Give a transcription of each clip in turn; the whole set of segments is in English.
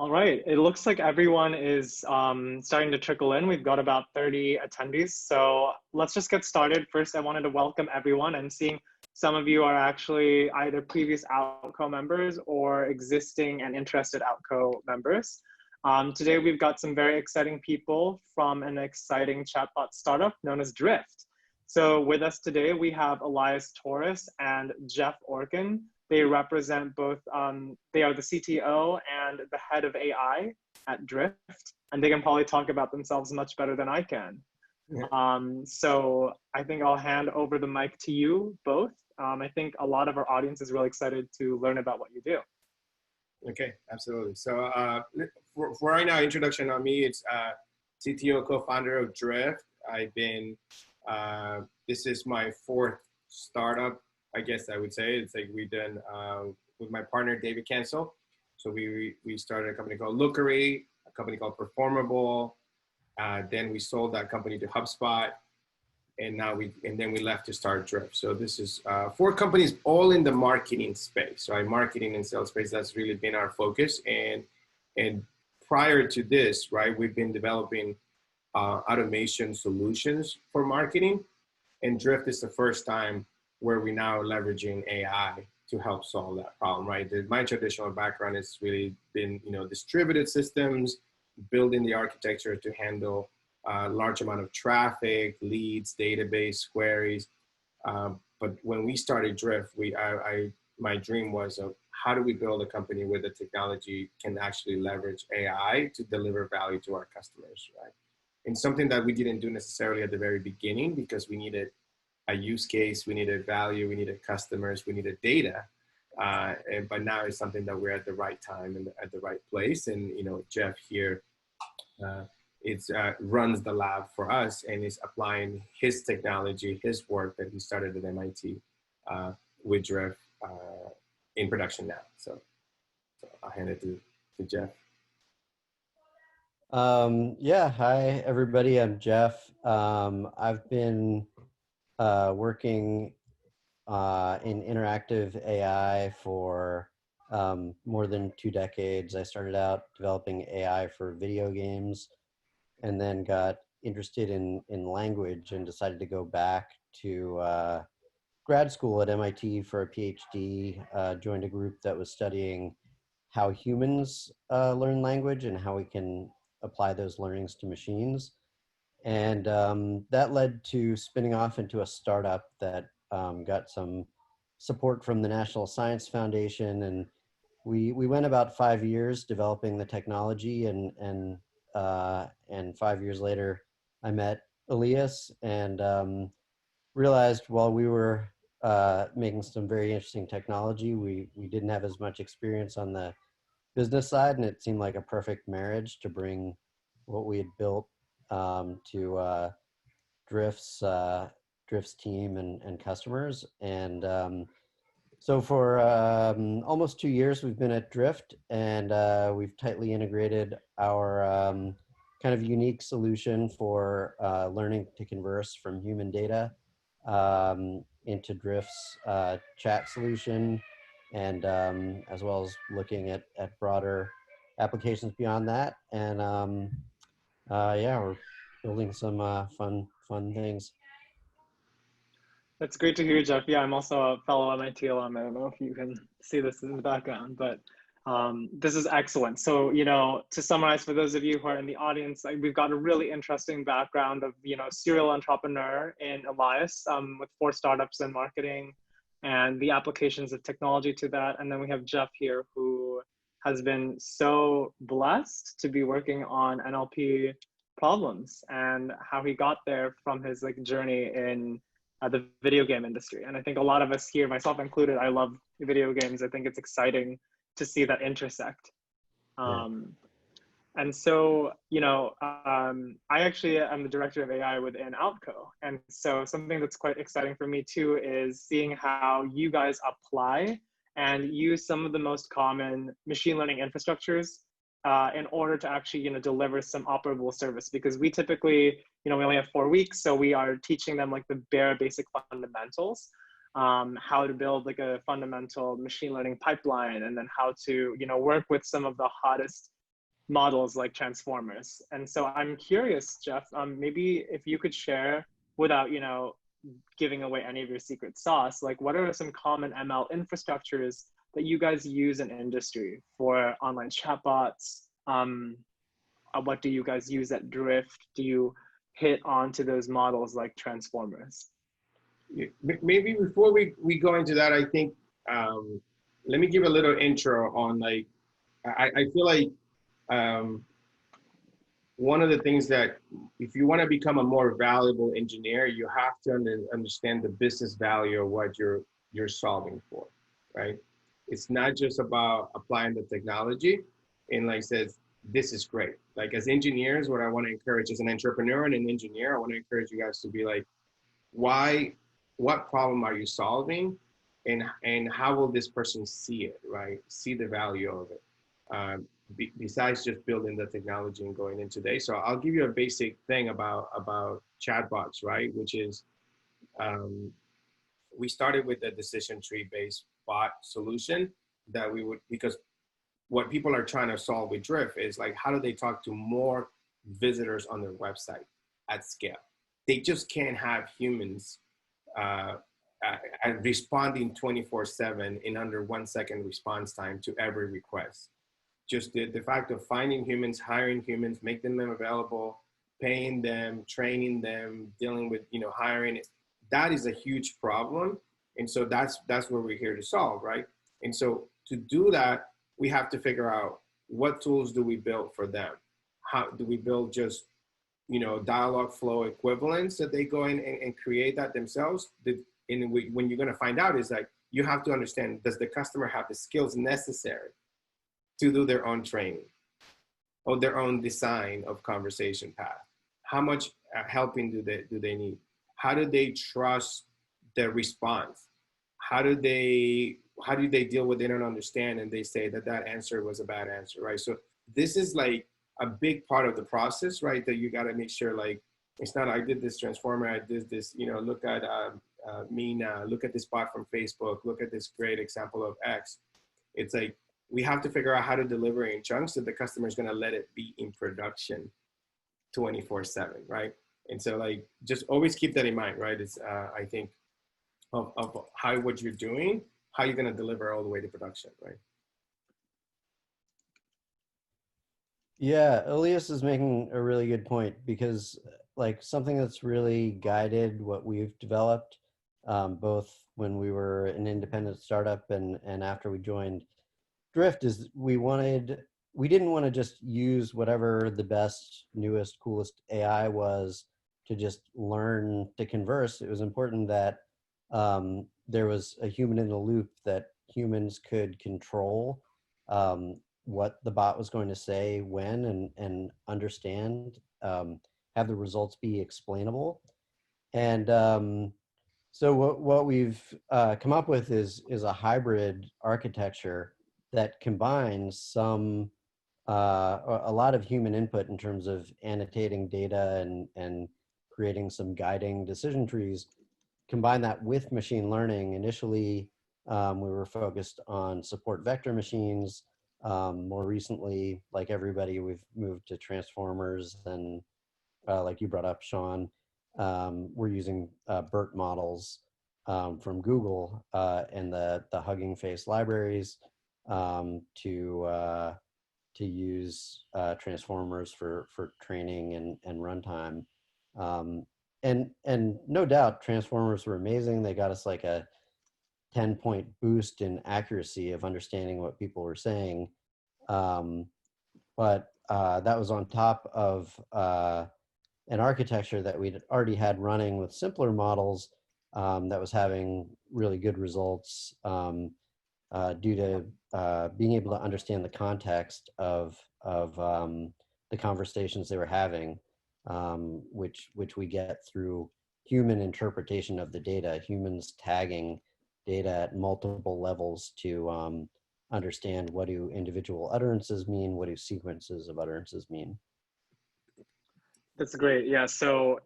All right. It looks like everyone is starting to trickle in. We've got about 30 attendees. So let's just get started. First, I wanted to welcome everyone, and seeing some of you are actually either previous Outco members or existing and interested Outco members. Today, we've got some very exciting people from an exciting chatbot startup known as Drift. So with us today, we have Elias Torres and Jeff Orkin. They represent both, they are the CTO and the head of AI at Drift, and they can probably talk about themselves much better than I can. Yeah. So I think I'll hand over the mic to you both. I think a lot of our audience is really excited to learn about what you do. Okay, absolutely. So for right now, introduction on me, it's CTO, co-founder of Drift. I've been, this is my fourth startup, I guess I would say. It's like we've done with my partner, David Cancel. So we started a company called Lookery, a company called Performable. Then we sold that company to HubSpot. And then we left to start Drift. So this is 4 companies all in the marketing space, right? Marketing and sales space, that's really been our focus. And prior to this, right, we've been developing automation solutions for marketing. And Drift is the first time where we now are leveraging AI to help solve that problem, right? My traditional background has really been, distributed systems, building the architecture to handle large amount of traffic, leads, database queries. But when we started Drift, my dream was of how do we build a company where the technology can actually leverage AI to deliver value to our customers, right? And something that we didn't do necessarily at the very beginning because we needed a use case, we needed value, we needed customers, we needed data. But now it's something that we're at the right time and at the right place. And, Jeff here, runs the lab for us and is applying his technology, his work that he started at MIT with Drift in production now. So I'll hand it to Jeff. Yeah, hi everybody, I'm Jeff. I've been working in interactive AI for more than 2 decades. I started out developing AI for video games and then got interested in language and decided to go back to grad school at MIT for a PhD, joined a group that was studying how humans learn language and how we can apply those learnings to machines. And that led to spinning off into a startup that got some support from the National Science Foundation. And we went about 5 years developing the technology, and 5 years later, I met Elias and realized while we were making some very interesting technology, we didn't have as much experience on the business side, and it seemed like a perfect marriage to bring what we had built to Drift's team and customers. And so for almost 2 years, we've been at Drift, and we've tightly integrated our kind of unique solution for learning to converse from human data into Drift's chat solution, and as well as looking at broader applications beyond that. And yeah, we're building some fun things. That's great to hear, Jeff. Yeah, I'm also a fellow MIT alum. I don't know if you can see this in the background, but this is excellent. So, to summarize for those of you who are in the audience, we've got a really interesting background of, serial entrepreneur in Elias with 4 startups in marketing and the applications of technology to that. And then we have Jeff here, who has been so blessed to be working on NLP problems and how he got there from his journey in the video game industry. And I think a lot of us here, myself included, I love video games. I think it's exciting to see that intersect. Yeah. And so, I actually am the director of AI within Outco. And so something that's quite exciting for me too is seeing how you guys apply and use some of the most common machine learning infrastructures in order to actually, deliver some operable service. Because we typically, we only have 4 weeks, so we are teaching them the bare basic fundamentals, how to build a fundamental machine learning pipeline, and then how to, work with some of the hottest models like transformers. And so I'm curious, Jeff, maybe if you could share without, giving away any of your secret sauce, like what are some common ML infrastructures that you guys use in industry for online chatbots? What do you guys use at Drift? Do you hit onto those models like transformers? Maybe before we go into that, I think let me give a little intro on like I feel like one of the things that if you want to become a more valuable engineer, you have to understand the business value of what you're solving for, right? It's not just about applying the technology and like says this is great. Like as engineers, what I want to encourage as an entrepreneur and an engineer, I want to encourage you guys to be like, what problem are you solving, and how will this person see it, right? See the value of it. Besides just building the technology and going in today. So I'll give you a basic thing about chatbots, right? Which is we started with a decision tree based bot solution that we would, because what people are trying to solve with Drift is like, how do they talk to more visitors on their website at scale? They just can't have humans responding 24/7 in under 1 second response time to every request. Just the fact of finding humans, hiring humans, making them available, paying them, training them, dealing with, hiring, that is a huge problem. And so that's what we're here to solve, right? And so to do that, we have to figure out what tools do we build for them? How do we build just, dialogue flow equivalents that they go in and create that themselves? When you're going to find out is like, you have to understand, does the customer have the skills necessary to do their own training or their own design of conversation path? How much helping do they need? How do they trust the response? How do they deal with it and understand and they say that answer was a bad answer, right? So this is like a big part of the process, right? That you got to make sure, like, it's not, I did this transformer, I did this, look at Mina, look at this bot from Facebook, look at this great example of X. It's like, we have to figure out how to deliver in chunks that the customer is going to let it be in production 24/7, right? And so like, just always keep that in mind, right? It's, I think of how, what you're doing, how you're going to deliver all the way to production, right? Yeah, Elias is making a really good point, because like something that's really guided what we've developed, both when we were an independent startup and after we joined Drift, is we didn't want to just use whatever the best, newest, coolest AI was to just learn to converse. It was important that there was a human in the loop, that humans could control what the bot was going to say when, and understand, have the results be explainable. And so what we've come up with is a hybrid architecture that combines a lot of human input in terms of annotating data and creating some guiding decision trees. Combine that with machine learning. Initially, we were focused on support vector machines. More recently, like everybody, we've moved to transformers, and like you brought up, Sean, we're using BERT models from Google and the Hugging Face libraries to use transformers for training and runtime. And no doubt, transformers were amazing. They got us like a 10-point boost in accuracy of understanding what people were saying. But that was on top of an architecture that we'd already had running with simpler models that was having really good results due to being able to understand the context of the conversations they were having, which we get through human interpretation of the data, humans tagging data at multiple levels to understand what do individual utterances mean, what do sequences of utterances mean. That's great. Yeah. So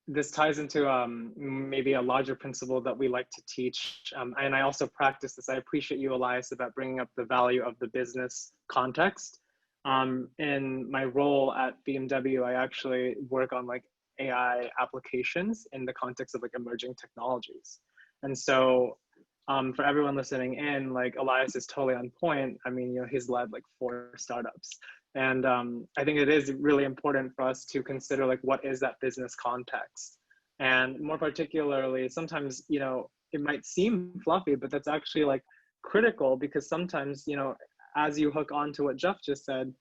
this ties into maybe a larger principle that we like to teach. And I also practice this. I appreciate you, Elias, about bringing up the value of the business context. In my role at BMW, I actually work on like AI applications in the context of like emerging technologies. And so for everyone listening in, like Elias is totally on point. I mean, you know, he's led like 4 startups. And I think it is really important for us to consider like what is that business context. And more particularly, sometimes, you know, it might seem fluffy, but that's actually like critical because sometimes, you know, as you hook on to what Jeff just said,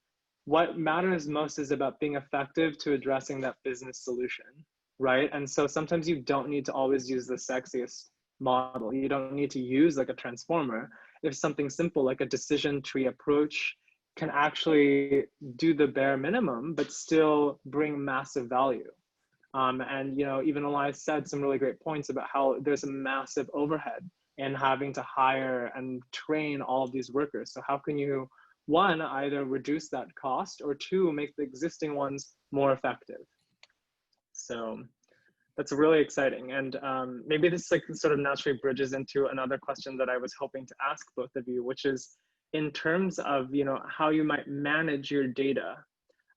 what matters most is about being effective to addressing that business solution, right? And so sometimes you don't need to always use the sexiest model. You don't need to use like a transformer. If something simple like a decision tree approach can actually do the bare minimum, but still bring massive value. And you know, even Elias said some really great points about how there's a massive overhead in having to hire and train all of these workers. So how can you, one, either reduce that cost, or two, make the existing ones more effective? So that's really exciting. And maybe this like sort of naturally bridges into another question that I was hoping to ask both of you, which is in terms of, you know, how you might manage your data.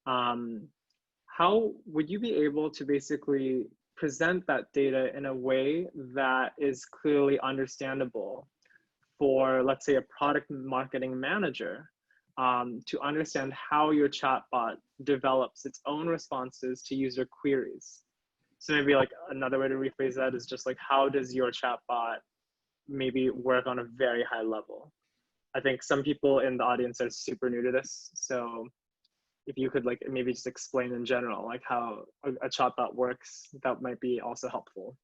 How would you be able to basically present that data in a way that is clearly understandable for, let's say, a product marketing manager to understand how your chatbot develops its own responses to user queries? So maybe like another way to rephrase that is just like, how does your chatbot maybe work on a very high level? I think some people in the audience are super new to this. So if you could like maybe just explain in general, like how a chatbot works, that might be also helpful.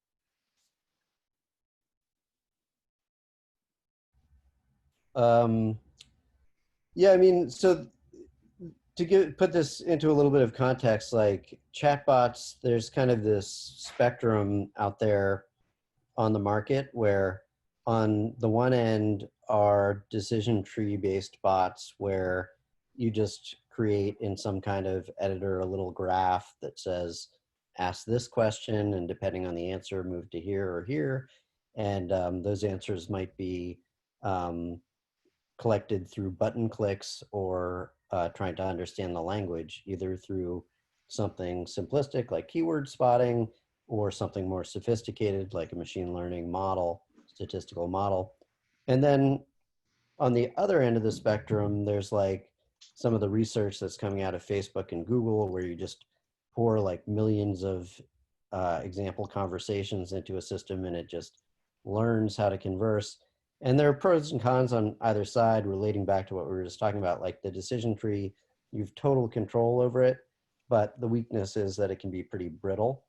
Yeah, I mean, so to put this into a little bit of context, like chatbots, there's kind of this spectrum out there on the market where on the one end are decision tree based bots where you just create in some kind of editor a little graph that says ask this question, and depending on the answer move to here or here, and those answers might be collected through button clicks or trying to understand the language, either through something simplistic like keyword spotting or something more sophisticated like a machine learning model, statistical model. And then on the other end of the spectrum, there's like some of the research that's coming out of Facebook and Google where you just pour like millions of example conversations into a system and it just learns how to converse. And there are pros and cons on either side relating back to what we were just talking about, like the decision tree, you've total control over it, but the weakness is that it can be pretty brittle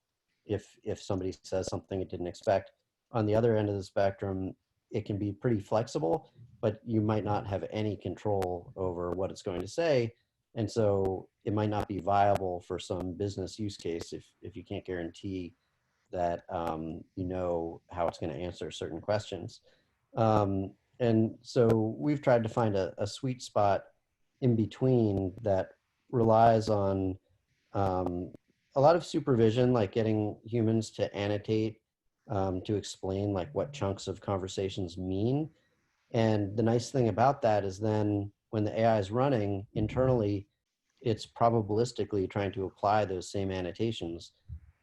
if somebody says something it didn't expect. On the other end of the spectrum, it can be pretty flexible, but you might not have any control over what it's going to say. And so it might not be viable for some business use case if you can't guarantee that you know how it's going to answer certain questions. And so we've tried to find a sweet spot in between that relies on a lot of supervision, like getting humans to annotate, to explain like what chunks of conversations mean. And the nice thing about that is then when the AI is running internally, it's probabilistically trying to apply those same annotations.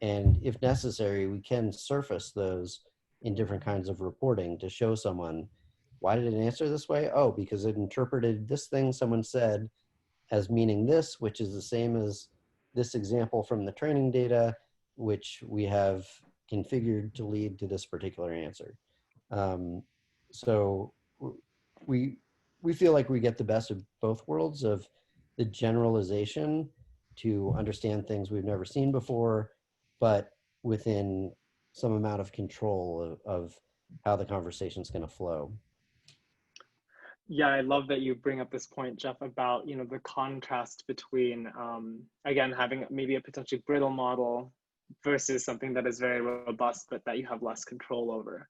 And if necessary, we can surface those in different kinds of reporting to show someone, why did it answer this way? Oh, because it interpreted this thing someone said as meaning this, which is the same as this example from the training data, which we have configured to lead to this particular answer. So we we feel like we get the best of both worlds of the generalization to understand things we've never seen before, but within some amount of control of how the conversation is going to flow. Yeah, I love that you bring up this point, Jeff, about, you know, the contrast between, again, having maybe a potentially brittle model versus something that is very robust, but that you have less control over.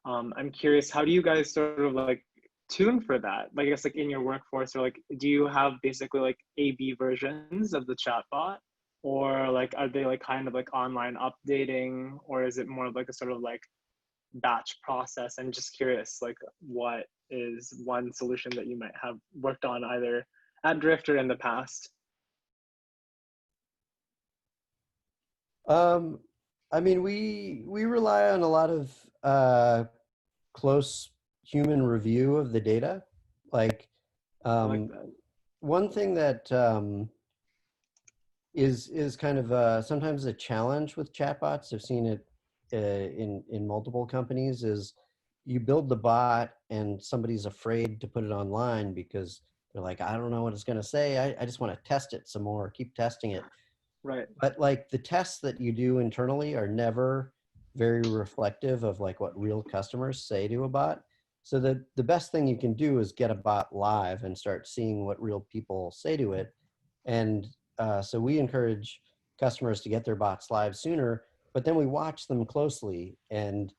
I'm curious, how do you guys sort of like tune for that? Like, I guess like in your workforce, or like, do you have basically like A/B versions of the chatbot, or like, are they like kind of like online updating, or is it more of like a sort of like batch process? I'm just curious, like what is one solution that you might have worked on either at Drift or in the past? I mean, we rely on a lot of close human review of the data. Like, I like that. one thing that is kind of sometimes a challenge with chatbots. I've seen it in multiple companies. Is you build the bot and somebody's afraid to put it online because they're like, I don't know what it's going to say. I just want to test it some more, keep testing it. Right. But like the tests that you do internally are never very reflective of like what real customers say to a bot. So the best thing you can do is get a bot live and start seeing what real people say to it. And so we encourage customers to get their bots live sooner, but then we watch them closely. And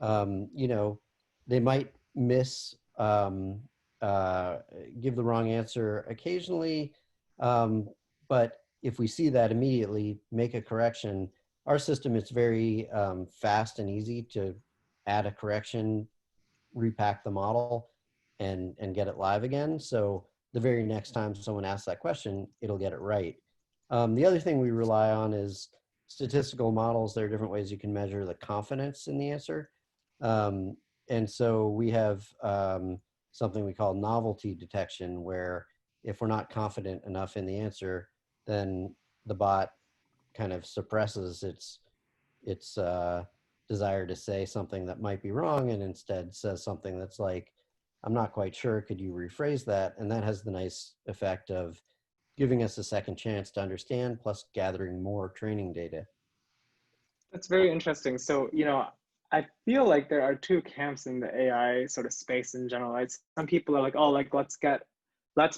you know, they might miss give the wrong answer occasionally, but if we see that immediately, make a correction. Our system is very fast and easy to add a correction, repack the model, and get it live again. So the very next time someone asks that question, it'll get it right. The other thing we rely on is statistical models. There are different ways you can measure the confidence in the answer. And so we have something we call novelty detection, where if we're not confident enough in the answer, then the bot kind of suppresses its desire to say something that might be wrong and instead says something that's like, I'm not quite sure, could you rephrase that? And that has the nice effect of giving us a second chance to understand, plus gathering more training data. That's very interesting. So, you know, I feel like there are two camps in the AI sort of space in general, right? Some people are like, oh, like let's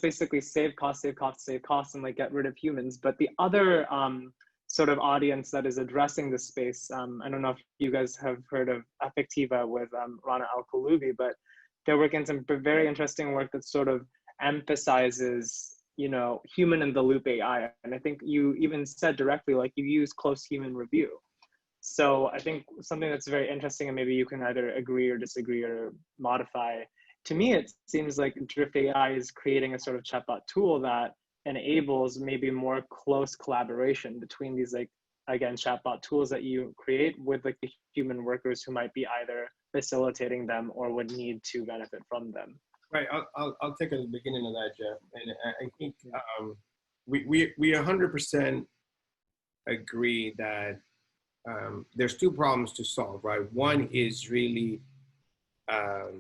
basically save costs, and like get rid of humans. But the other sort of audience that is addressing this space, I don't know if you guys have heard of Affectiva with Rana Al-Kaloubi, but they're working some very interesting work that sort of emphasizes, you know, human in the loop AI. And I think you even said directly, like you use close human review. So I think something that's very interesting, and maybe you can either agree or disagree or modify. To me, it seems like Drift AI is creating a sort of chatbot tool that enables maybe more close collaboration between these, like, again, chatbot tools that you create with like the human workers who might be either facilitating them or would need to benefit from them. Right. I'll take a beginning of that, Jeff. And I think we 100% agree that there's two problems to solve, right? One is really, let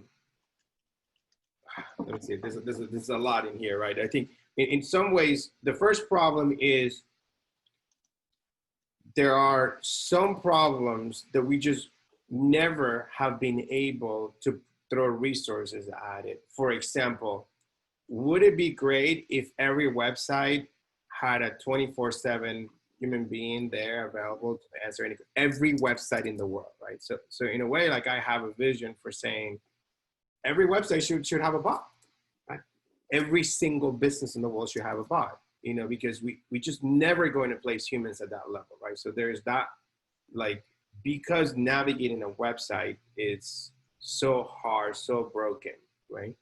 me see, there's a lot in here, right? I think in some ways, the first problem is there are some problems that we just never have been able to throw resources at it. For example, would it be great if every website had a 24/7 human being there available to answer every website in the world, right? So in a way, like I have a vision for saying every website should have a bot, right? Every single business in the world should have a bot, you know, because we just never going to place humans at that level, right? So there's that, like, because navigating a website is so hard, so broken, right?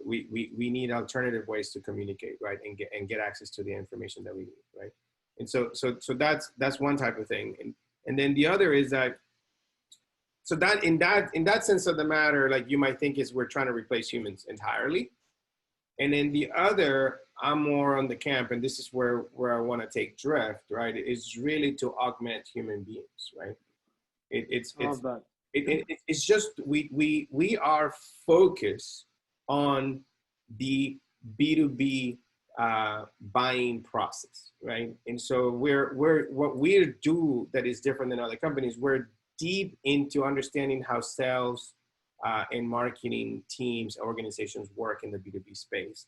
We need alternative ways to communicate, right? And get access to the information that we need, right? And so that's one type of thing. And then the other is that, so that in that sense of the matter, like you might think is we're trying to replace humans entirely. And then the other, I'm more on the camp, and this is where I want to take Drift, right? Is really to augment human beings, right? It's just we are focused on the B2B buying process, right? And so what we do that is different than other companies, we're deep into understanding how sales and marketing teams, organizations work in the B2B space.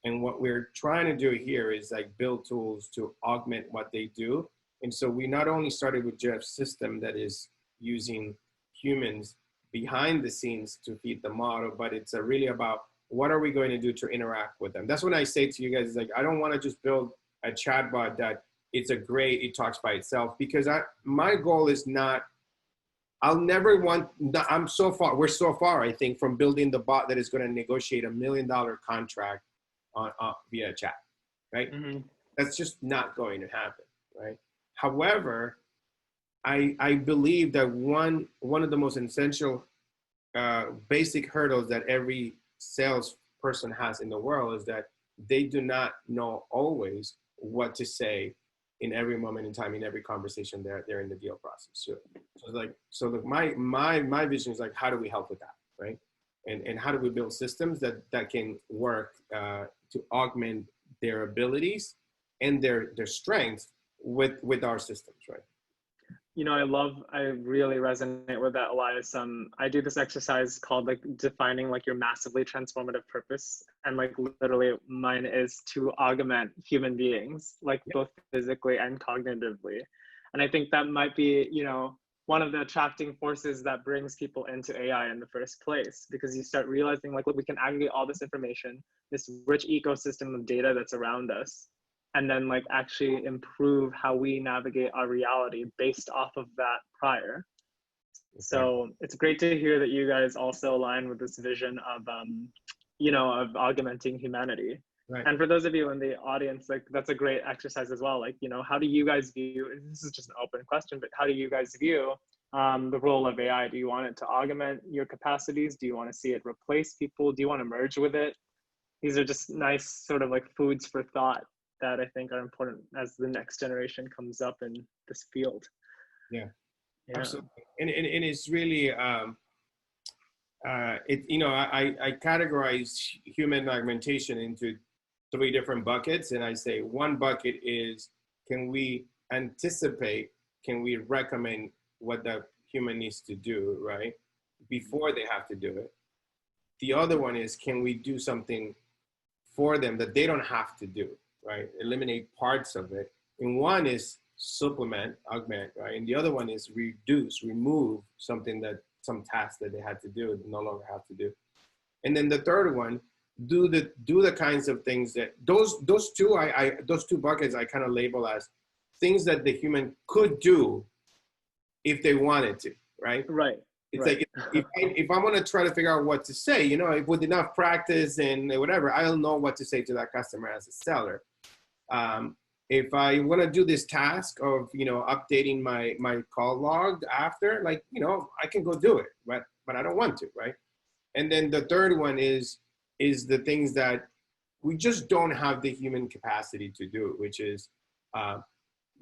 And what we're trying to do here is like build tools to augment what they do. And so we not only started with Jeff's system that is using humans behind the scenes to feed the model, but it's really about what are we going to do to interact with them? That's when I say to you guys, like, I don't want to just build a chatbot that it talks by itself, because my goal is not, we're so far, I think, from building the bot that is going to negotiate $1 million contract via chat, right? Mm-hmm. That's just not going to happen, right? However, I believe that one of the most essential basic hurdles that every salesperson has in the world is that they do not know always what to say in every moment in time, in every conversation they're in the deal process. So look, my vision is like, how do we help with that, right? And how do we build systems that can work to augment their abilities and their strengths with our systems, right? You know, I really resonate with that, Elias. I do this exercise called like defining like your massively transformative purpose. And like literally mine is to augment human beings, like both physically and cognitively. And I think that might be, you know, one of the attracting forces that brings people into AI in the first place, because you start realizing like, look, we can aggregate all this information, this rich ecosystem of data that's around us, and then like actually improve how we navigate our reality based off of that prior. So it's great to hear that you guys also align with this vision of, you know, of augmenting humanity. Right. And for those of you in the audience, like that's a great exercise as well. Like, you know, how do you guys view, this is just an open question, but how do you guys view the role of AI? Do you want it to augment your capacities? Do you want to see it replace people? Do you want to merge with it? These are just nice sort of like foods for thought that I think are important as the next generation comes up in this field. Yeah. Absolutely. And it's really, you know, I categorize human augmentation into 3 different buckets. And I say one bucket is, can we anticipate, can we recommend what the human needs to do, right? Before they have to do it. The other one is, can we do something for them that they don't have to do, right? Eliminate parts of it. And one is supplement, augment, right? And the other one is reduce, remove some task that they had to do, no longer have to do. And then the third one, do the kinds of things that those two buckets I kind of label as things that the human could do if they wanted to, right? Right. It's right. like if I want to try to figure out what to say, you know, with enough practice and whatever, I'll know what to say to that customer as a seller. If I want to do this task of, you know, updating my call log after, like, you know, I can go do it, but I don't want to, right? And then the third one is the things that we just don't have the human capacity to do, which is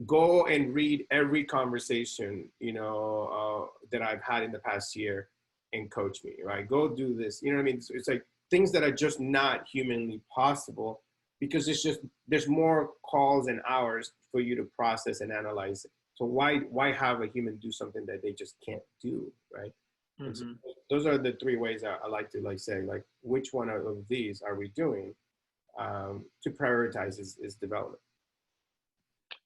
go and read every conversation, you know, that I've had in the past year and coach me, right? Go do this, you know what I mean? It's like things that are just not humanly possible, because it's just, there's more calls and hours for you to process and analyze it. So why have a human do something that they just can't do, right? Mm-hmm. So those are the 3 ways I like to like say, like, which one of these are we doing to prioritize is development.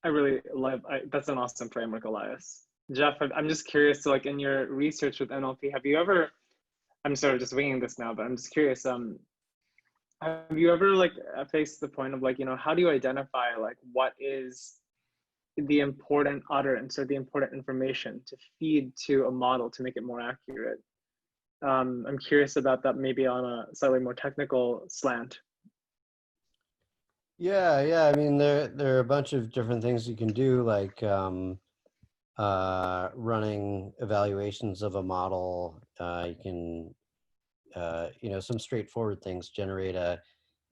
I really love, that's an awesome framework, Elias. Jeff, I'm just curious, so like in your research with NLP, have you ever, I'm sort of just winging this now, but I'm just curious, have you ever like faced the point of like, you know, how do you identify like what is the important utterance or the important information to feed to a model to make it more accurate? I'm curious about that, maybe on a slightly more technical slant. Yeah. I mean, there are a bunch of different things you can do, like running evaluations of a model. You can, you know, some straightforward things, generate a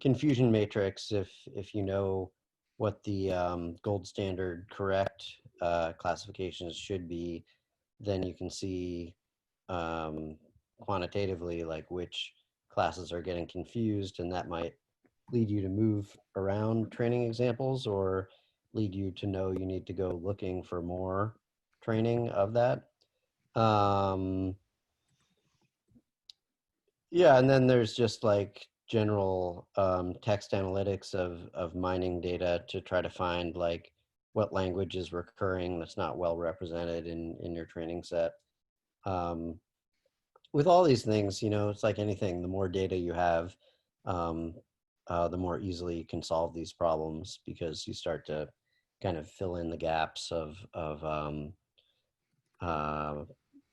confusion matrix if you know what the gold standard correct classifications should be, then you can see quantitatively like which classes are getting confused, and that might lead you to move around training examples or lead you to know you need to go looking for more training of that. Yeah, and then there's just like general text analytics of mining data to try to find like what language is recurring that's not well represented in your training set. With all these things, you know, it's like anything, the more data you have, the more easily you can solve these problems, because you start to kind of fill in the gaps of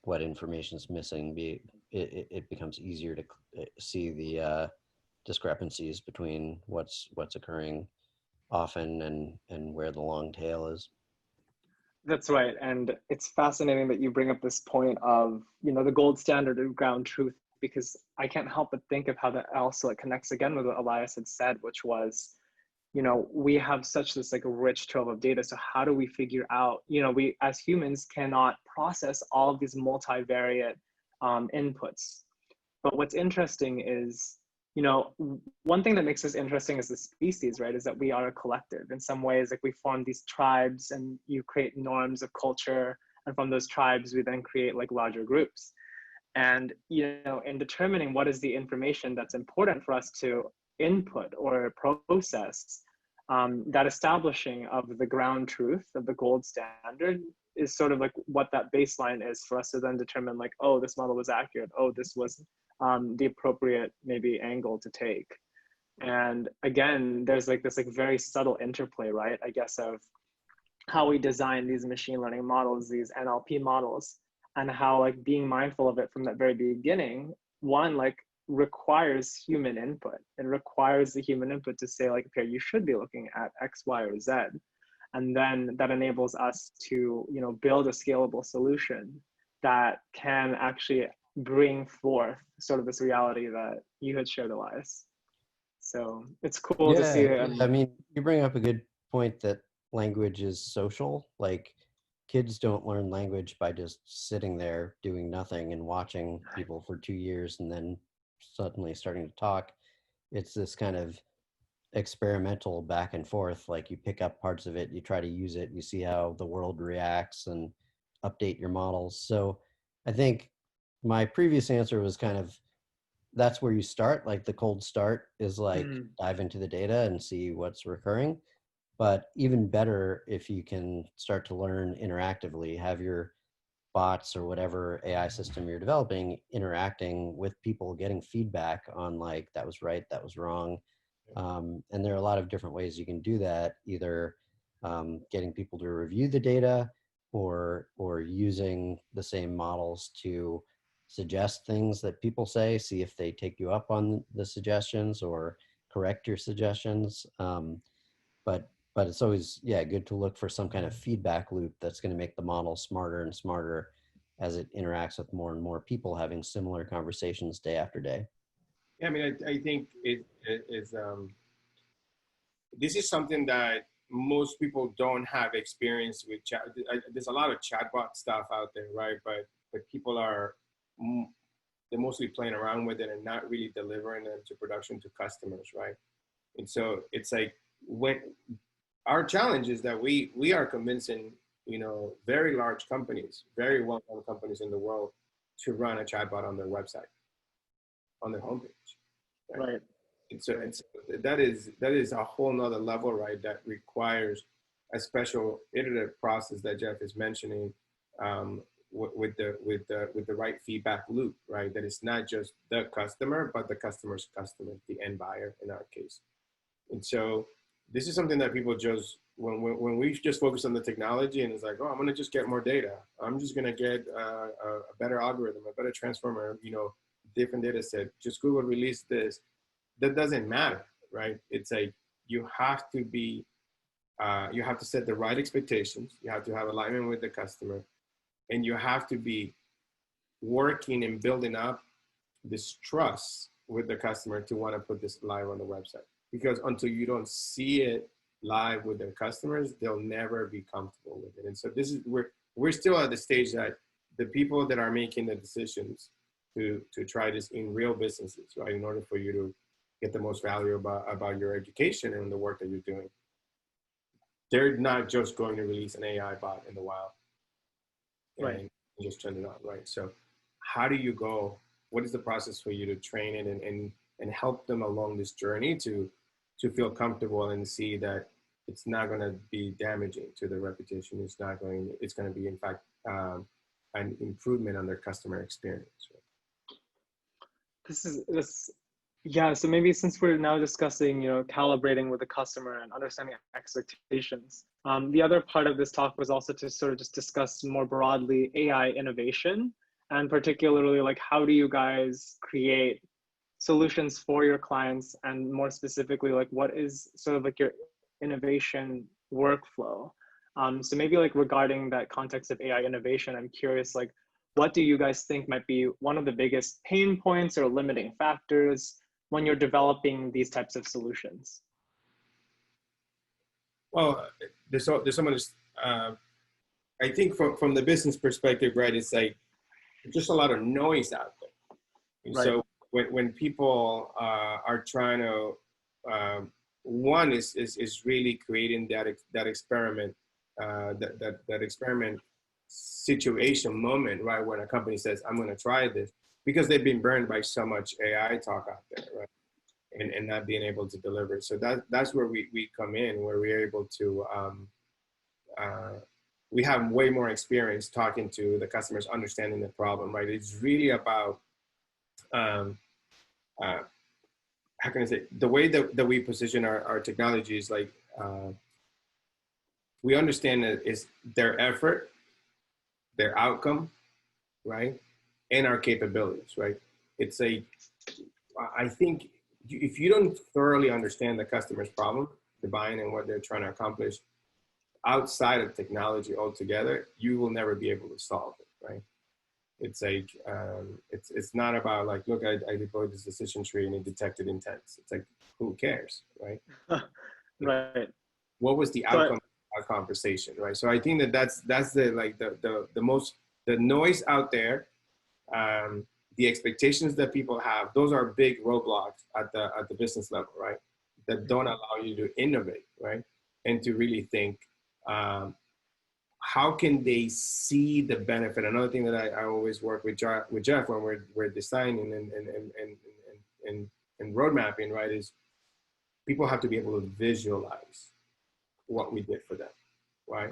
what information is missing. It becomes easier to see discrepancies between what's occurring often and where the long tail is. That's right. And it's fascinating that you bring up this point of, the gold standard of ground truth, because I can't help but think of how that also connects again with what Elias had said, which was, we have such this like rich trove of data. So how do we figure out, we as humans cannot process all of these multivariate inputs. But what's interesting is, one thing that makes us interesting as a species, right, is that we are a collective. In some ways, like we form these tribes and you create norms of culture. And from those tribes, we then create like larger groups. And, in determining what is the information that's important for us to input or process, that establishing of the ground truth of the gold standard is sort of like what that baseline is for us to then determine like, oh, this model was accurate. Oh, this was the appropriate maybe angle to take. And again, there's like this like very subtle interplay, right, I guess, of how we design these machine learning models, these NLP models, and how like being mindful of it from that very beginning, one, like requires human input. It requires the human input to say like, okay, you should be looking at X, Y, or Z. And then that enables us to, build a scalable solution that can actually bring forth sort of this reality that you had shared, Elias. So it's cool to see. I mean, you bring up a good point that language is social. Like kids don't learn language by just sitting there doing nothing and watching people for 2 years and then suddenly starting to talk. It's this kind of experimental back and forth. Like you pick up parts of it, you try to use it, you see how the world reacts and update your models. So I think my previous answer was kind of, that's where you start. Like the cold start is like dive into the data and see what's recurring. But even better if you can start to learn interactively, have your bots or whatever AI system you're developing interacting with people, getting feedback on like, that was right, that was wrong. And there are a lot of different ways you can do that, either getting people to review the data or using the same models to suggest things that people say, see if they take you up on the suggestions or correct your suggestions. But it's always, good to look for some kind of feedback loop that's going to make the model smarter and smarter as it interacts with more and more people having similar conversations day after day. Yeah, I mean, I think it is, this is something that most people don't have experience with. There's a lot of chatbot stuff out there, right? But people are, they're mostly playing around with it and not really delivering them to production to customers, right? And so it's like, when our challenge is that we are convincing, very large companies, very well-known companies in the world to run a chatbot on their website, on their homepage. Right. And so that is a whole nother level, right? That requires a special iterative process that Jeff is mentioning, with the right feedback loop, right? That it's not just the customer, but the customer's customer, the end buyer in our case. And so this is something that people just, when we just focus on the technology and it's like, oh, I'm gonna just get more data. I'm just gonna get a better algorithm, a better transformer, different data set. Just Google released this. That doesn't matter, right? It's like, you have to be, you have to set the right expectations. You have to have alignment with the customer, and you have to be working and building up this trust with the customer to want to put this live on the website. Because until you don't see it live with their customers, they'll never be comfortable with it. And so this is, we're still at the stage that the people that are making the decisions to try this in real businesses, right? In order for you to get the most value about your education and the work that you're doing, they're not just going to release an AI bot in the wild and Right. just turn it on, right? So how do you go? What is the process for you to train it and help them along this journey to feel comfortable and see that it's not going to be damaging to their reputation. It's going to be, in fact, an improvement on their customer experience. Right? Yeah. So maybe since we're now discussing, calibrating with the customer and understanding expectations, the other part of this talk was also to sort of just discuss more broadly AI innovation, and particularly like, how do you guys create solutions for your clients, and more specifically, like what is sort of like your innovation workflow? So maybe like regarding that context of AI innovation, I'm curious, like what do you guys think might be one of the biggest pain points or limiting factors when you're developing these types of solutions? Well, there's so much. I think from the business perspective, right? It's like just a lot of noise out there. And Right. so when people are trying to, one is really creating that experiment, that experiment situation moment, right? When a company says, "I'm going to try this," because they've been burned by so much AI talk out there, right? And not being able to deliver. So that's where we come in, where we're able to. We have way more experience talking to the customers, understanding the problem, right? It's really about, how can I say, the way that we position our technology is like, we understand that it's their effort, their outcome, right? And our capabilities, right? It's I think if you don't thoroughly understand the customer's problem, the buying and what they're trying to accomplish, outside of technology altogether, you will never be able to solve it, right? It's like, it's not about like, look, I deployed this decision tree and it detected intents. It's like, who cares, right? Right. What was the outcome of our conversation, right? So I think that's the like the noise out there, the expectations that people have. Those are big roadblocks at the business level, right? That don't allow you to innovate, right? And to really think, how can they see the benefit? Another thing that I always work with Jeff when we're designing and road mapping, right, is people have to be able to visualize what we did for them, right?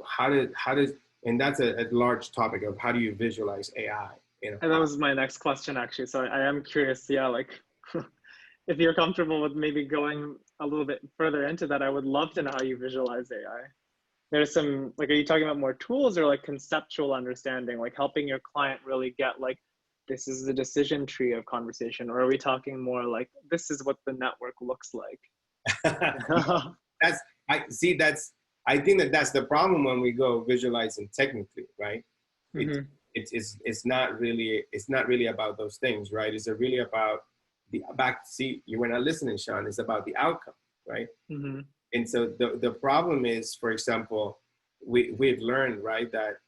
How does, and that's a large topic of how do you visualize AI? And that was my next question, actually. So I am curious, yeah, like if you're comfortable with maybe going a little bit further into that, I would love to know how you visualize AI. There's some, like, are you talking about more tools or like conceptual understanding, like helping your client really get like, this is the decision tree of conversation? Or are we talking more like, this is what the network looks like? I think that's the problem when we go visualizing technically, right? Mm-hmm. It's not really about those things, right? It's really about you were not listening, Sean. It's about the outcome, right? Mm-hmm. And so the problem is, for example, we've learned, right, that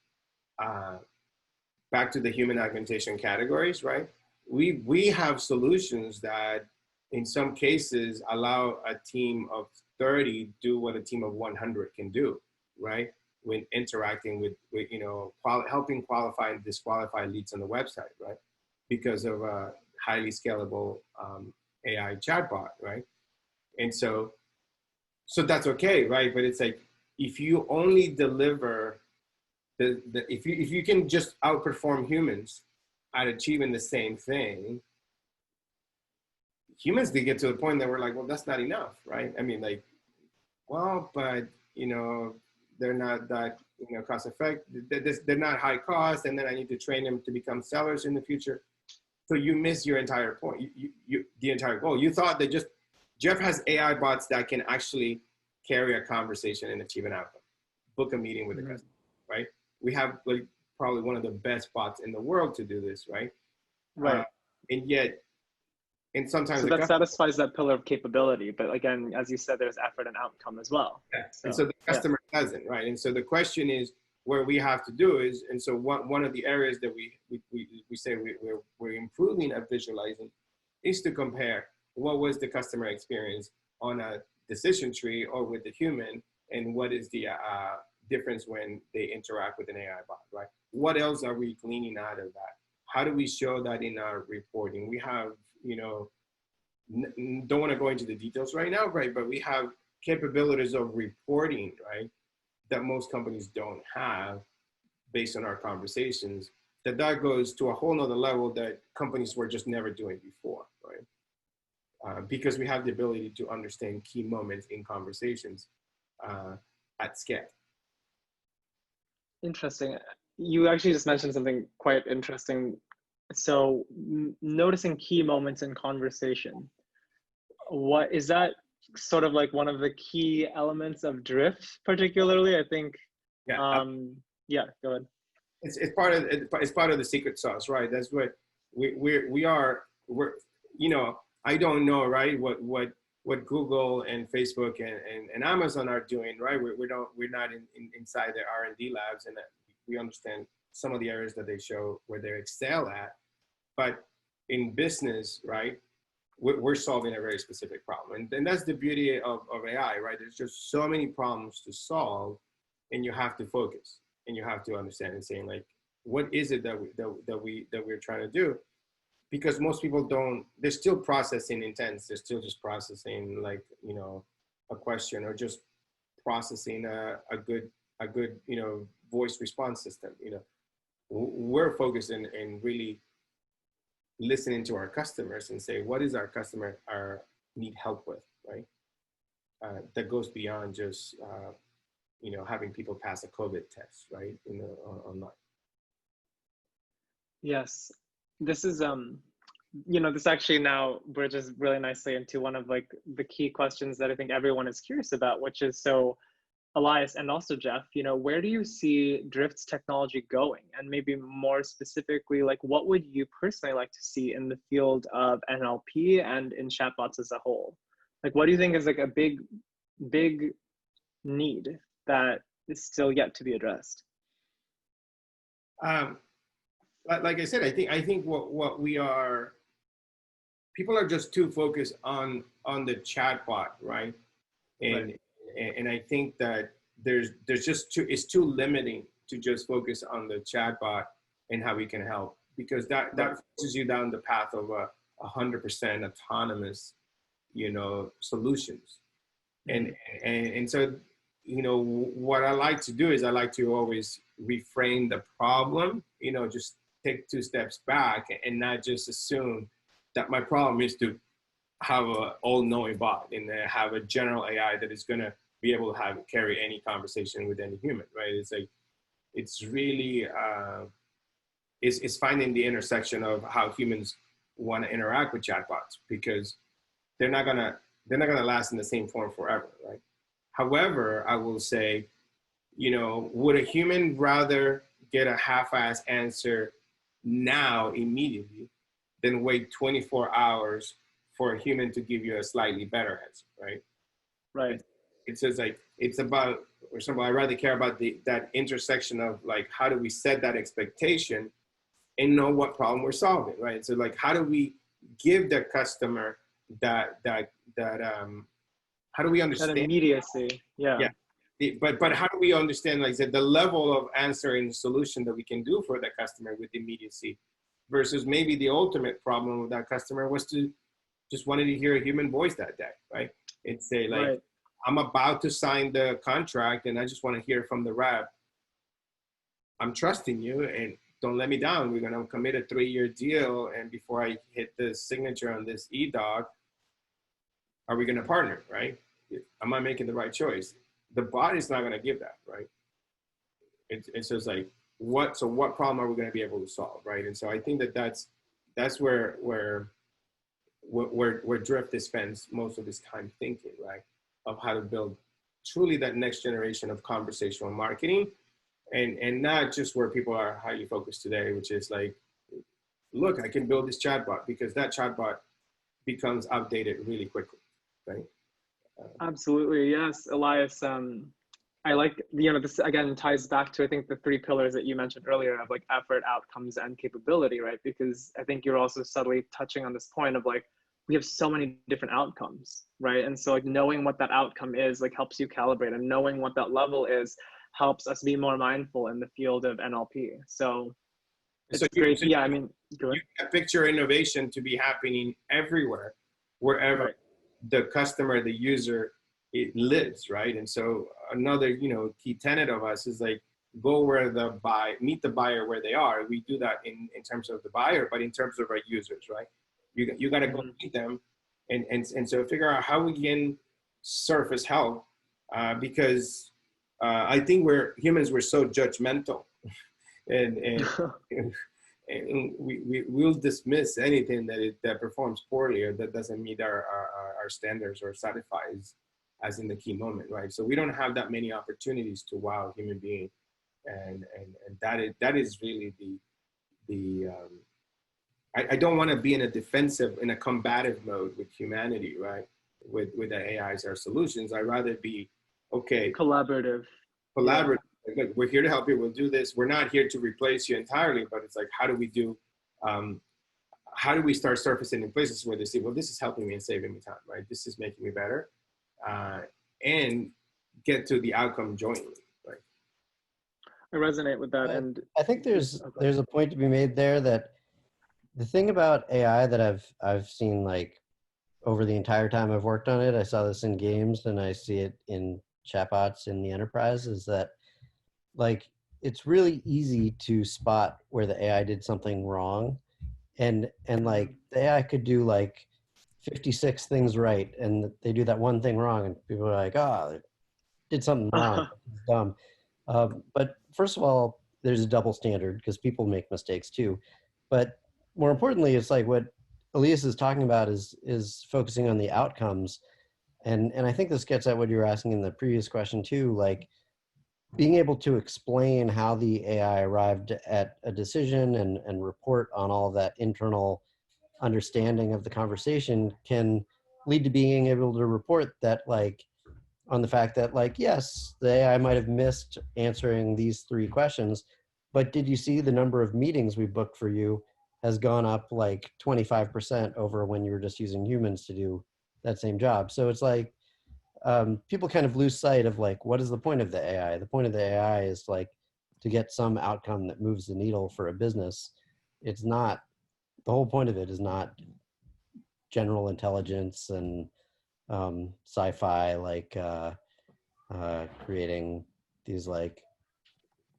back to the human augmentation categories, right? We have solutions that in some cases allow a team of 30 do what a team of 100 can do, right? When interacting with helping qualify and disqualify leads on the website, right? Because of a highly scalable AI chatbot, right? And so that's okay, right? But it's like, if you only deliver if you can just outperform humans at achieving the same thing, humans did get to the point that we're like, well, that's not enough, right? I mean, like, well, but they're not that cost effective. They're not high cost, and then I need to train them to become sellers in the future. So you miss your entire point. The entire goal. You thought that just Jeff has AI bots that can actually carry a conversation and achieve an outcome, book a meeting with the customer, right? We have like probably one of the best bots in the world to do this, right? Right. And yet, and sometimes so that satisfies that pillar of capability, but again, as you said, there's effort and outcome as well. Yeah. And so the customer doesn't, right? And so the question is, where we have to do is, and so one of the areas that we say we're improving at visualizing is to compare what was the customer experience on a decision tree or with the human, and what is the difference when they interact with an AI bot, right? What else are we gleaning out of that? How do we show that in our reporting? We have, don't want to go into the details right now, right? But we have capabilities of reporting, right, that most companies don't have based on our conversations, that goes to a whole nother level that companies were just never doing before, right? Because we have the ability to understand key moments in conversations at scale. Interesting. You actually just mentioned something quite interesting So noticing key moments in conversation. What is that sort of like one of the key elements of drift, particularly? I think, Yeah, yeah, go ahead. it's part of the secret sauce, right? That's what we're you know, I don't know, right, what Google and Facebook and Amazon are doing, right? We're not inside their R&D labs, and we understand some of the areas that they show where they excel at, but in business, right, we're solving a very specific problem, and that's the beauty of AI, right? There's just so many problems to solve, and you have to focus, and you have to understand and saying like, what is it that we're trying to do? Because most people don't, they're still processing intents, they're still just processing like, you know, a question, or just processing a good, you know, voice response system. You know, we're focused in really listening to our customers and say, what is our customer need help with, right? That goes beyond just you know, having people pass a COVID test, right, you know, online. Yes, this is you know, this actually now bridges really nicely into one of like the key questions that I think everyone is curious about, which is, so Elias and also Jeff, you know, where do you see Drift's technology going? And maybe more specifically, like what would you personally like to see in the field of NLP and in chatbots as a whole? Like, what do you think is like a big need that is still yet to be addressed? Like I said, I think what we are, people are just too focused on the chatbot, right? And and I think that there's just it's too limiting to just focus on the chatbot and how we can help, because that forces you down the path of 100% autonomous, you know, solutions. And so, you know, what I like to do is I like to always reframe the problem, you know, just take 2 steps back and not just assume that my problem is to have an all-knowing bot and have a general AI that is going to be able to carry any conversation with any human, right? It's like, it's really, it's finding the intersection of how humans want to interact with chatbots, because they're not gonna last in the same form forever, right? However, I will say, you know, would a human rather get a half-ass answer now immediately than wait 24 hours for a human to give you a slightly better answer, right? Right. It's just like, it's about, or something, I rather care about that intersection of like, how do we set that expectation and know what problem we're solving, right? So like, how do we give the customer how do we understand that immediacy? Yeah. But how do we understand, like I said, the level of answering the solution that we can do for the customer with immediacy, versus maybe the ultimate problem with that customer was to just wanted to hear a human voice that day, right? It's say like, right, I'm about to sign the contract and I just want to hear from the rep, I'm trusting you and don't let me down. We're going to commit a 3-year deal. And before I hit the signature on this e-doc, are we going to partner, right? Am I making the right choice? The body's not going to give that, right? It's just like, what problem are we going to be able to solve, right? And so I think that's where Drift spends most of his time thinking, right? Of how to build truly that next generation of conversational marketing, and not just where people are highly focused today, which is like, look, I can build this chatbot, because that chatbot becomes outdated really quickly, right? Absolutely, yes, Elias. I like, you know, this again ties back to, I think, the 3 pillars that you mentioned earlier of like effort, outcomes, and capability, right? Because I think you're also subtly touching on this point of like, we have so many different outcomes, right? And so like knowing what that outcome is like helps you calibrate, and knowing what that level is helps us be more mindful in the field of NLP. So it's great. So yeah, I mean, go ahead. You picture innovation to be happening everywhere, wherever right, the customer, the user, it lives, right? And so another, you know, key tenet of us is like, go where meet the buyer where they are. We do that in terms of the buyer, but in terms of our users, right? You got to go meet them, and so figure out how we can surface help, because I think humans were so judgmental, and and we'll dismiss anything that performs poorly or that doesn't meet our standards or satisfies as in the key moment, right? So we don't have that many opportunities to wow human being, and that is really I don't want to be in a combative mode with humanity, right? With the AIs or solutions. I'd rather be okay, collaborative. Yeah. Like, we're here to help you. We'll do this. We're not here to replace you entirely, but it's like, how do we start surfacing in places where they say, well, this is helping me and saving me time, right? This is making me better, and get to the outcome jointly, right? I resonate with that, and I think there's a point to be made there that the thing about AI that I've seen, like, over the entire time I've worked on it, I saw this in games and I see it in chatbots in the enterprise, is that, like, it's really easy to spot where the AI did something wrong, and like the AI could do like 56 things right, and they do that one thing wrong, and people are like, oh, they did something wrong, it's dumb. But first of all, there's a double standard because people make mistakes too. But more importantly, it's like what Elias is talking about is focusing on the outcomes. And I think this gets at what you were asking in the previous question too, like being able to explain how the AI arrived at a decision and report on all of that internal understanding of the conversation can lead to being able to report that, like, on the fact that, like, yes, the AI might have missed answering these 3 questions, but did you see the number of meetings we booked for you has gone up like 25% over when you were just using humans to do that same job. So it's like, people kind of lose sight of, like, what is the point of the AI? The point of the AI is, like, to get some outcome that moves the needle for a business. It's not, the whole point of it is not general intelligence and sci-fi, like creating these, like,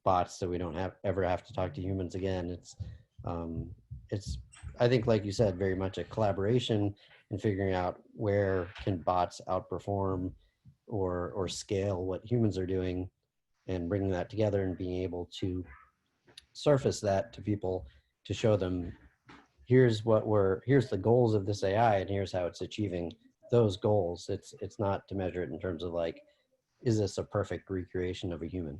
bots so we don't ever have to talk to humans again. It's I think, like you said, very much a collaboration in figuring out where can bots outperform or scale what humans are doing, and bringing that together and being able to surface that to people to show them, here's the goals of this AI and here's how it's achieving those goals. It's not to measure it in terms of, like, is this a perfect recreation of a human?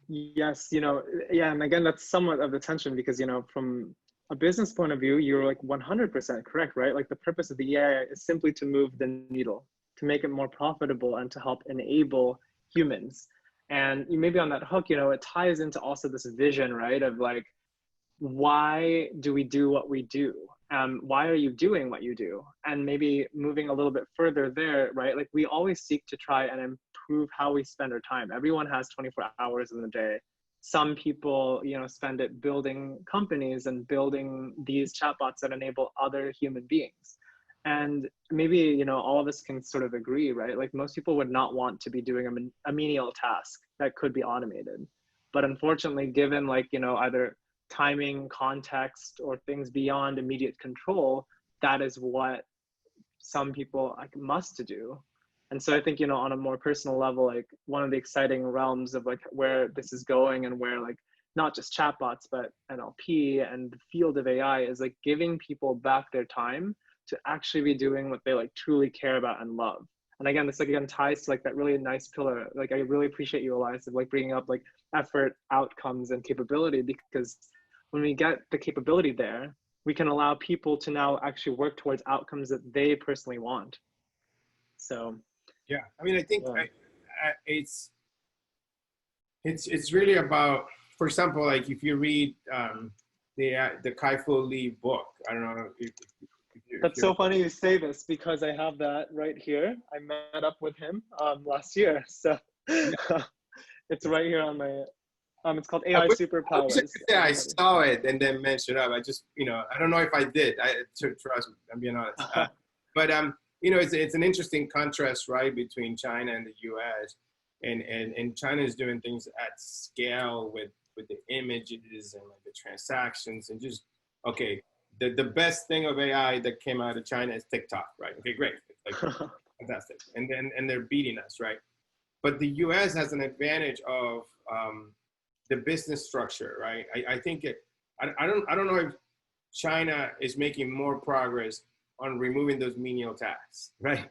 Yes, yeah, and again, that's somewhat of the tension because, from a business point of view, you're like 100% correct, right? Like the purpose of the AI is simply to move the needle, to make it more profitable and to help enable humans. And you may be on that hook, it ties into also this vision, right? Of like, why do we do what we do? Why are you doing what you do? And maybe moving a little bit further there, right? Like we always seek to try and improve how we spend our time. Everyone has 24 hours in the day. Some people, spend it building companies and building these chatbots that enable other human beings. And maybe, all of us can sort of agree, right? Like most people would not want to be doing a menial task that could be automated. But unfortunately, given like, either timing, context, or things beyond immediate control, that is what some people like must do. And so I think, on a more personal level, like one of the exciting realms of like where this is going and where like not just chatbots, but NLP and the field of AI is like giving people back their time to actually be doing what they like truly care about and love. And again, this like again ties to like that really nice pillar. Like I really appreciate you, Elias, of like bringing up like effort, outcomes, and capability, because when we get the capability there, we can allow people to now actually work towards outcomes that they personally want. So, yeah, I mean, I think it's really about, for example, like if you read the Kai-Fu Lee book, I don't know if that's so funny you say this because I have that right here. I met up with him last year, so it's right here on my. It's called AI Superpowers. Yeah, I saw it and then mentioned up. I just, I don't know if I did. Trust me, I'm being honest. But it's an interesting contrast, right, between China and the U.S. And China is doing things at scale with the images and like the transactions and just okay. The best thing of AI that came out of China is TikTok, right? Okay, great, it's like fantastic, and they're beating us, right? But the U.S. has an advantage of the business structure, right? I think I don't know if China is making more progress on removing those menial tasks, right?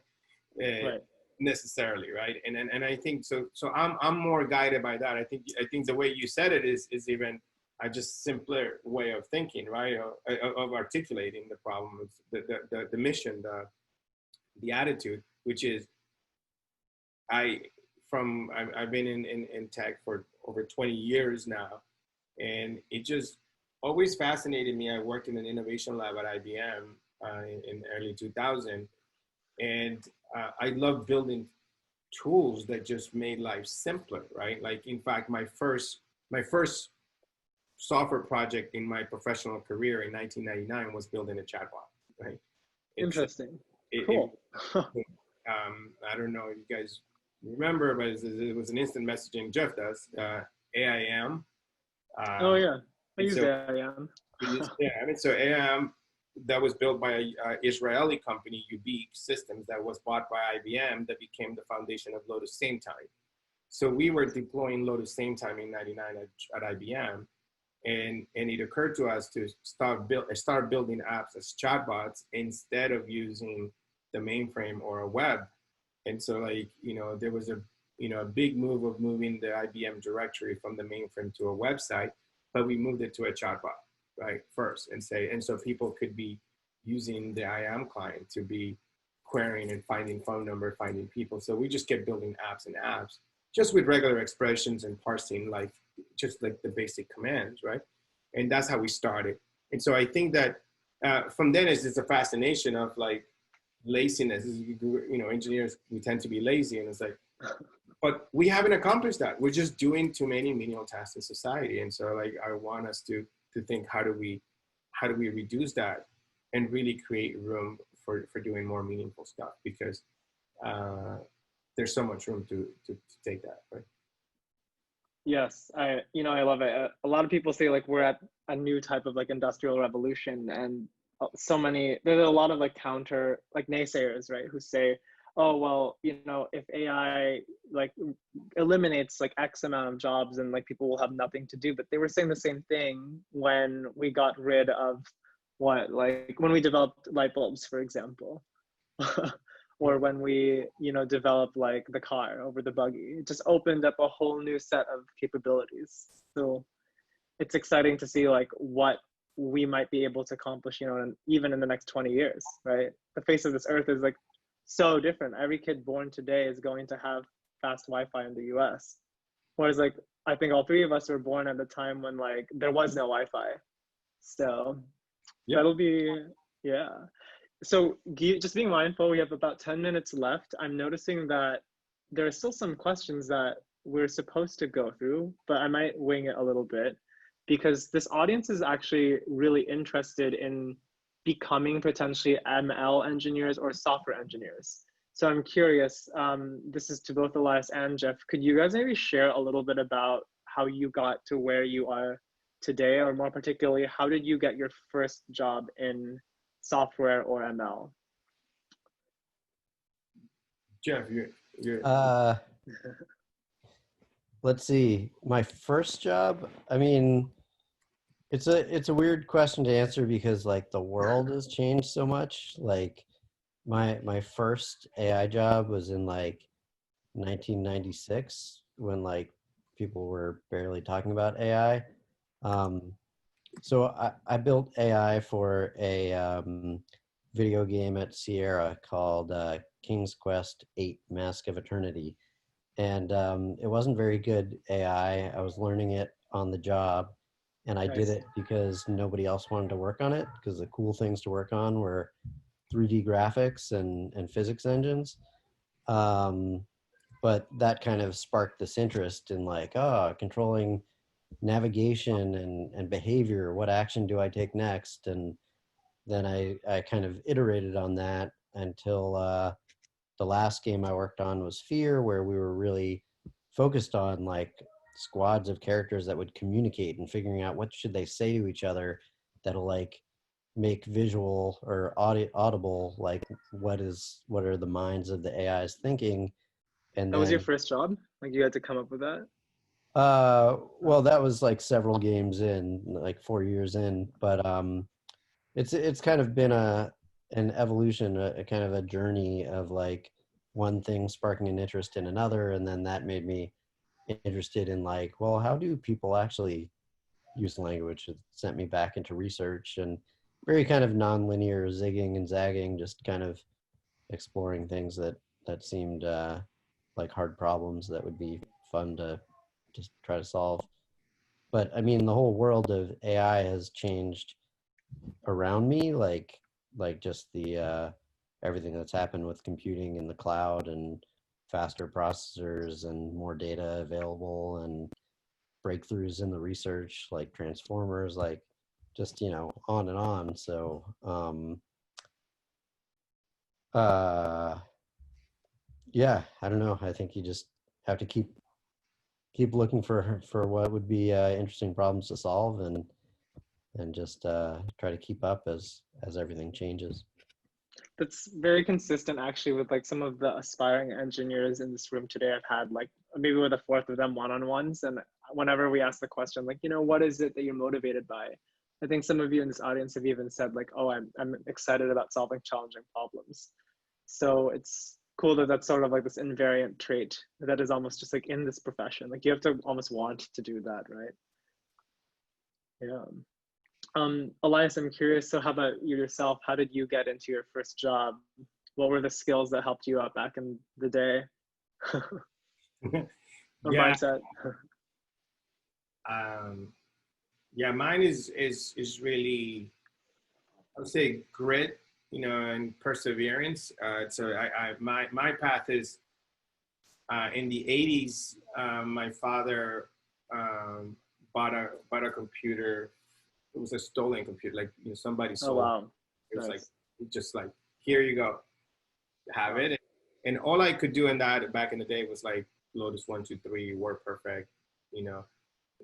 Right. Necessarily, right? And I think so. So I'm more guided by that. I think the way you said it is even a just simpler way of thinking, right? Of articulating the problem, the mission, the attitude, which is I've been in tech for over 20 years now, and it just always fascinated me. I worked in an innovation lab at IBM in early 2000, and I love building tools that just made life simpler, right? Like, in fact, my first software project in my professional career in 1999 was building a chatbot, right? Interesting. It, Cool. I don't know if you guys remember, but it was an instant messaging. Jeff does AIM. Oh yeah, I And used so AIM. yeah, I mean, so AIM that was built by a Israeli company, Ubik Systems, that was bought by IBM, that became the foundation of Lotus Same Time. So we were deploying Lotus Same Time in '99 at IBM, and it occurred to us to start building apps as chatbots instead of using the mainframe or a web. And so, like, there was a big move of moving the IBM directory from the mainframe to a website, but we moved it to a chatbot, right, first, and so people could be using the IAM client to be querying and finding phone number, finding people. So we just kept building apps and apps just with regular expressions and parsing, like just like the basic commands, right? And that's how we started. And so I think that from then it's just a fascination of like laziness. Engineers, we tend to be lazy, and it's like, but we haven't accomplished that. We're just doing too many menial tasks in society. And so, like, I want us to think, how do we reduce that and really create room for doing more meaningful stuff, because there's so much room to take that, right? Yes, I love it. A lot of people say like we're at a new type of like industrial revolution, and there's a lot of like counter like naysayers, right, who say, oh well, if AI like eliminates like X amount of jobs and like people will have nothing to do. But they were saying the same thing when we got rid of when we developed light bulbs, for example. Or when we developed like the car over the buggy. It just opened up a whole new set of capabilities. So it's exciting to see like what we might be able to accomplish, even in the next 20 years, right? The face of this earth is like so different. Every kid born today is going to have fast Wi-Fi in the US. Whereas like I think all three of us were born at a time when like there was no Wi-Fi. So Yep. that'll be, yeah. So just being mindful, we have about 10 minutes left. I'm noticing that there are still some questions that we're supposed to go through, but I might wing it a little bit because this audience is actually really interested in becoming potentially ML engineers or software engineers. So I'm curious, this is to both Elias and Jeff, could you guys maybe share a little bit about how you got to where you are today, or more particularly, how did you get your first job in software or ML? Jeff, you're Let's see. My first job, I mean, it's a weird question to answer because like the world has changed so much. Like my first AI job was in like 1996 when like people were barely talking about AI. So I built AI for a video game at Sierra called King's Quest 8 Mask of Eternity. And it wasn't very good AI. I was learning it on the job, and I did Nice. it because nobody else wanted to work on it, because the cool things to work on were 3D graphics and physics engines. But that kind of sparked this interest in like, controlling navigation and behavior. What action do I take next? And then I kind of iterated on that until the last game I worked on was Fear, where we were really focused on like squads of characters that would communicate and figuring out what should they say to each other that'll like make visual or audible, like what are the minds of the AIs thinking. And That was your then first job? Like you had to come up with that? Well, that was like several games in, like 4 years in, but it's kind of been an evolution, a kind of a journey of like one thing sparking an interest in another, and then that made me interested in like, well, how do people actually use language? It sent me back into research and very kind of non-linear zigging and zagging, just kind of exploring things that seemed like hard problems that would be fun to just try to solve. But I mean, the whole world of AI has changed around me, like just the everything that's happened with computing in the cloud and faster processors and more data available and breakthroughs in the research like transformers, like just, you know, on and on. So uh yeah, I don't know, I think you just have to keep looking for what would be interesting problems to solve, and just try to keep up as everything changes. That's very consistent actually with like some of the aspiring engineers in this room today. I've had like maybe with a fourth of them one-on-ones, and whenever we ask the question like, you know, what is it that you're motivated by, I think some of you in this audience have even said like, oh, I'm excited about solving challenging problems. So it's cool that that's sort of like this invariant trait that is almost just like in this profession, like you have to almost want to do that, right? Yeah. Elias, I'm curious, so how about you yourself? How did you get into your first job? What were the skills that helped you out back in the day? Or Yeah, mindset? yeah, mine is really, I would say, grit, you know, and perseverance. So my path is in the 80s. My father bought a computer. It was a stolen computer, like, you know, somebody Oh, sold. wow. It was like Nice. just like, here you go, have it. And all I could do in that back in the day was like Lotus 1, 2, 3, WordPerfect, you know.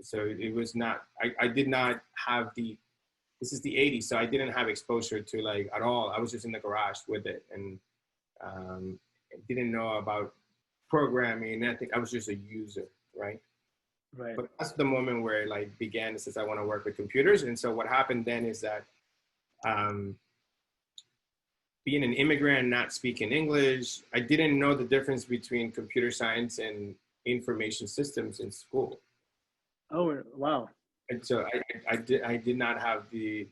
So it was not. I did not have the. This is the 80s, so I didn't have exposure to like at all. I was just in the garage with it, and um, didn't know about programming. I think I was just a user, right? Right. But that's the moment where it like began. It says I want to work with computers, and so what happened then is that um, being an immigrant and not speaking English, I didn't know the difference between computer science and information systems in school. Oh, wow. And so I did not have the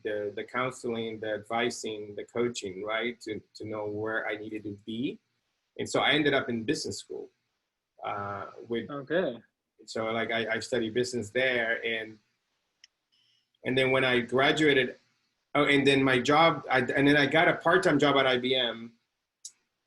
counseling, the advising, the coaching, right, to know where I needed to be. And so I ended up in business school with, Okay. so like I studied business there, and then when I graduated, oh, and then my job, and then I got a part-time job at IBM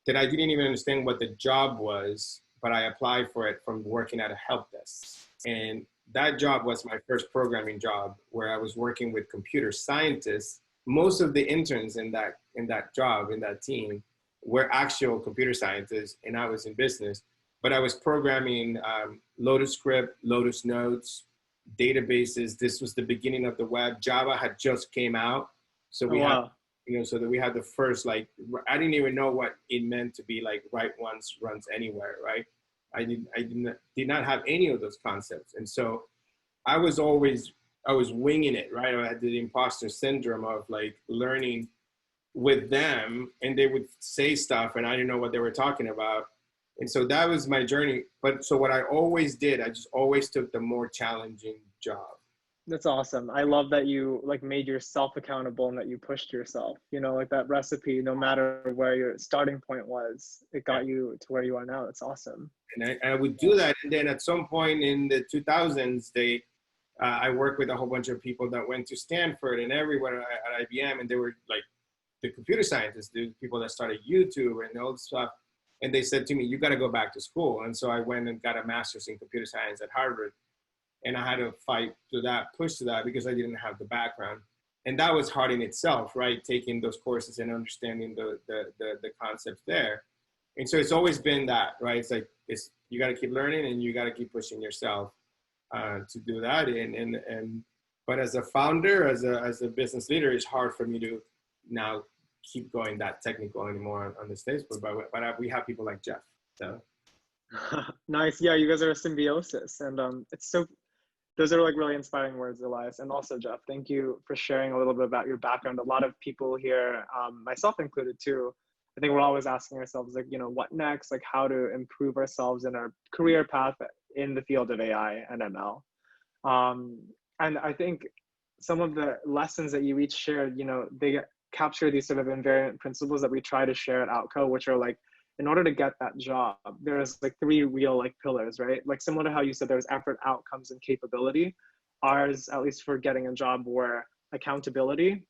that I didn't even understand what the job was, but I applied for it from working at a help desk. And that job was my first programming job, where I was working with computer scientists. Most of the interns in that job, in that team, were actual computer scientists, and I was in business. But I was programming Lotus Script, Lotus Notes, databases. This was the beginning of the web. Java had just came out, so Oh, we had, wow. you know, so that we had the first, like, I didn't even know what it meant to be like write once, runs anywhere, right? I did not have any of those concepts. And so I was winging it, right? I had the imposter syndrome of like learning with them, and they would say stuff and I didn't know what they were talking about. And so that was my journey. But so what I always did, I just always took the more challenging job. That's awesome. I love that you like made yourself accountable and that you pushed yourself. You know, like that recipe, no matter where your starting point was, it got you to where you are now. That's awesome. And I would do that. And then at some point in the 2000s, I worked with a whole bunch of people that went to Stanford and everywhere at IBM. And they were like the computer scientists, the people that started YouTube and all this stuff. And they said to me, you got to go back to school. And so I went and got a master's in computer science at Harvard. And I had to fight to that, push to that, because I didn't have the background. And that was hard in itself, right? Taking those courses and understanding the concepts there. And so it's always been that, right? It's like, you got to keep learning and you got to keep pushing yourself to do that. But as a founder, as a business leader, it's hard for me to now keep going that technical anymore on the stage. But we have people like Jeff. So Nice. Yeah, you guys are a symbiosis, and it's so. Those are like really inspiring words, Elias, and also Jeff. Thank you for sharing a little bit about your background. A lot of people here, myself included too, I think we're always asking ourselves, like, what next? Like, how to improve ourselves in our career path in the field of AI and ML. And I think some of the lessons that you each shared, they capture these sort of invariant principles that we try to share at Outco, which are like, in order to get that job, there's like three real like pillars, right? Like similar to how you said there's effort, outcomes, and capability. Ours, at least for getting a job, were accountability,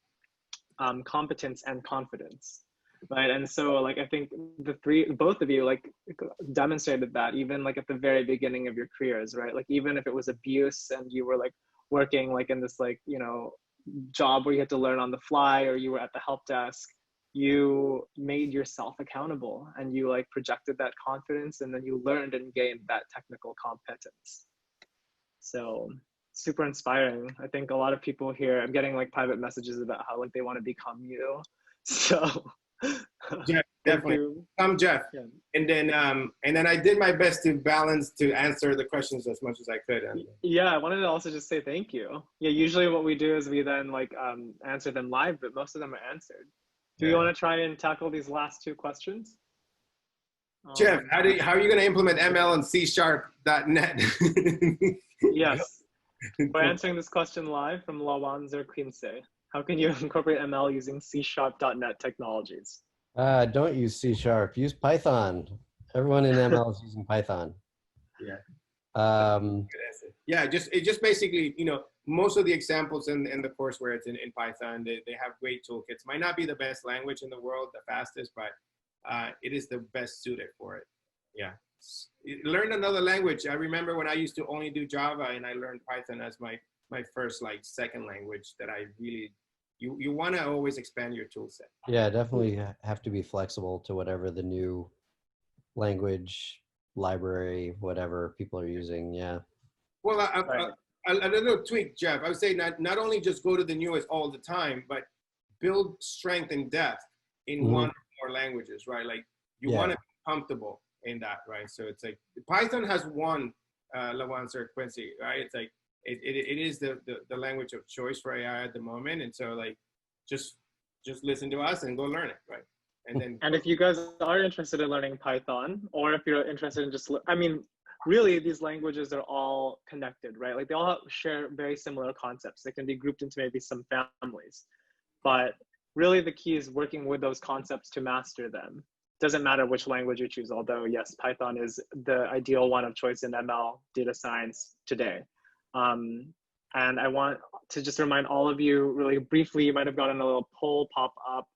competence, and confidence, right? And so like I think both of you like demonstrated that even like at the very beginning of your careers, right? Like even if it was abuse and you were like working like in this like job where you had to learn on the fly, or you were at the help desk, you made yourself accountable and you like projected that confidence, and then you learned and gained that technical competence. So super inspiring. I think a lot of people here, I'm getting like private messages about how like they want to become you. So Jeff, definitely. I'm Jeff. Yeah. And then I did my best to balance to answer the questions as much as I could. Yeah, I wanted to also just say thank you. Yeah, usually what we do is we then like answer them live, but most of them are answered. Do you want to try and tackle these last two questions? Jeff, how are you going to implement ML on C#.net? Yes. We're answering this question live from Lawanzer Quince. How can you incorporate ML using C#.net technologies? Don't use C#. Use Python. Everyone in ML is using Python. Yeah. Yeah, it just basically, most of the examples in the course where it's in Python, they have great toolkits. Might not be the best language in the world, the fastest, but it is the best suited for it. Yeah. Learn another language. I remember when I used to only do Java, and I learned Python as my first like second language that I really, you want to always expand your tool set. Yeah, definitely have to be flexible to whatever the new language, library, whatever people are using. Yeah. Well, a little tweak, Jeff. I would say not only just go to the newest all the time, but build strength and depth in one or more languages, right? Like you want to be comfortable in that, right? So it's like Python has won Lawanzer Quincy, right? It's like it is the language of choice for AI at the moment, and so like just listen to us and go learn it, right? And if you guys are interested in learning Python, or if you're interested in really these languages are all connected, right? Like they all share very similar concepts. They can be grouped into maybe some families, but really the key is working with those concepts to master them. Doesn't matter which language you choose, although yes, Python is the ideal one of choice in ML data science today. And I want to just remind all of you really briefly, you might have gotten a little poll pop up.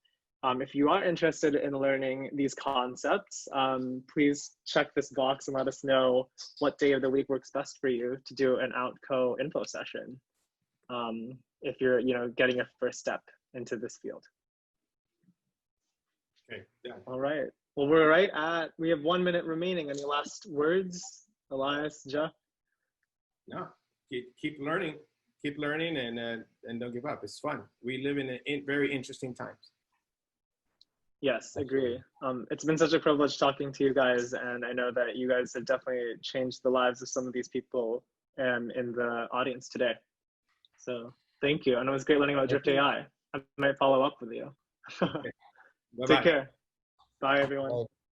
If you are interested in learning these concepts, please check this box and let us know what day of the week works best for you to do an Outco info session. If you're, getting a first step into this field. Okay. Yeah. All right. Well, we have 1 minute remaining. Any last words, Elias, Jeff? No, keep learning, and don't give up. It's fun. We live in very interesting times. Yes, agree. It's been such a privilege talking to you guys, and I know that you guys have definitely changed the lives of some of these people in the audience today. So thank you. And it was great learning about Drift AI. I might follow up with you. Okay. Take care. Bye, everyone. Bye.